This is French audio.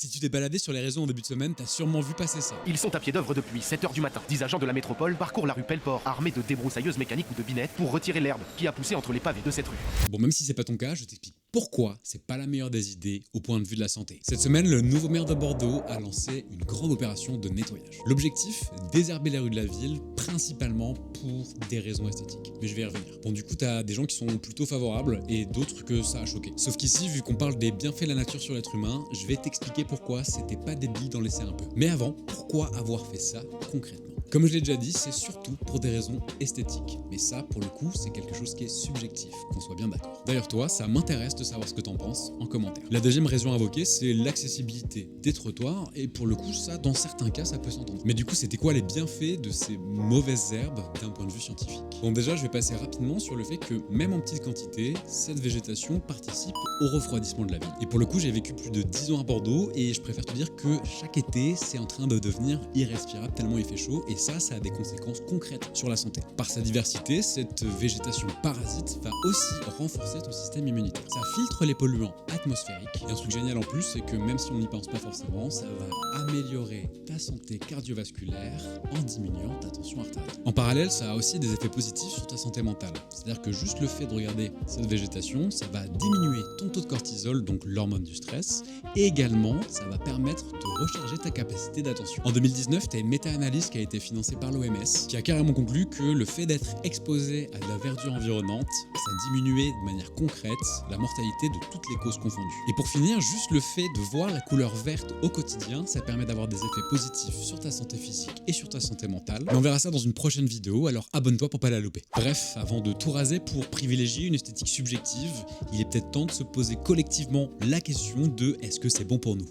Si tu t'es baladé sur les réseaux en début de semaine, t'as sûrement vu passer ça. Ils sont à pied d'œuvre depuis 7h du matin. 10 agents de la métropole parcourent la rue Pelleport, armés de débroussailleuses mécaniques ou de binettes, pour retirer l'herbe qui a poussé entre les pavés de cette rue. Bon, même si c'est pas ton cas, je t'explique pourquoi c'est pas la meilleure des idées au point de vue de la santé. Cette semaine, le nouveau maire de Bordeaux a lancé une grande opération de nettoyage. L'objectif, désherber les rues de la ville, principalement pour des raisons esthétiques. Mais je vais y revenir. Bon, du coup, t'as des gens qui sont plutôt favorables et d'autres que ça a choqué. Sauf qu'ici, vu qu'on parle des bienfaits de la nature sur l'être humain, je vais t'expliquer pourquoi c'était pas débile d'en laisser un peu. Mais avant, pourquoi avoir fait ça concrètement ? Comme je l'ai déjà dit, c'est surtout pour des raisons esthétiques. Mais ça, pour le coup, c'est quelque chose qui est subjectif, qu'on soit bien d'accord. D'ailleurs, toi, ça m'intéresse de savoir ce que t'en penses en commentaire. La deuxième raison invoquée, c'est l'accessibilité des trottoirs. Et pour le coup, ça, dans certains cas, ça peut s'entendre. Mais du coup, c'était quoi les bienfaits de ces mauvaises herbes d'un point de vue scientifique ? Bon, déjà, je vais passer rapidement sur le fait que, même en petite quantité, cette végétation participe au refroidissement de la ville. Et pour le coup, j'ai vécu plus de 10 ans à Bordeaux et je préfère te dire que chaque été, c'est en train de devenir irrespirable tellement il fait chaud. Et ça a des conséquences concrètes sur la santé. Par sa diversité, cette végétation parasite va aussi renforcer ton système immunitaire. Ça filtre les polluants atmosphériques. Et un truc génial en plus, c'est que même si on n'y pense pas forcément, ça va améliorer ta santé cardiovasculaire en diminuant ta tension artérielle. En parallèle, ça a aussi des effets positifs sur ta santé mentale. C'est-à-dire que juste le fait de regarder cette végétation, ça va diminuer ton taux de cortisol, donc l'hormone du stress, et également, ça va permettre de recharger ta capacité d'attention. En 2019, tu as une méta-analyse qui a été financée par l'OMS, qui a carrément conclu que le fait d'être exposé à de la verdure environnante, ça diminuait de manière concrète la mortalité de toutes les causes confondues. Et pour finir, juste le fait de voir la couleur verte au quotidien, ça permet d'avoir des effets positifs sur ta santé physique et sur ta santé mentale. Mais on verra ça dans une prochaine vidéo, alors abonne-toi pour pas la louper. Bref, avant de tout raser pour privilégier une esthétique subjective, il est peut-être temps de se poser collectivement la question de est-ce que c'est bon pour nous ?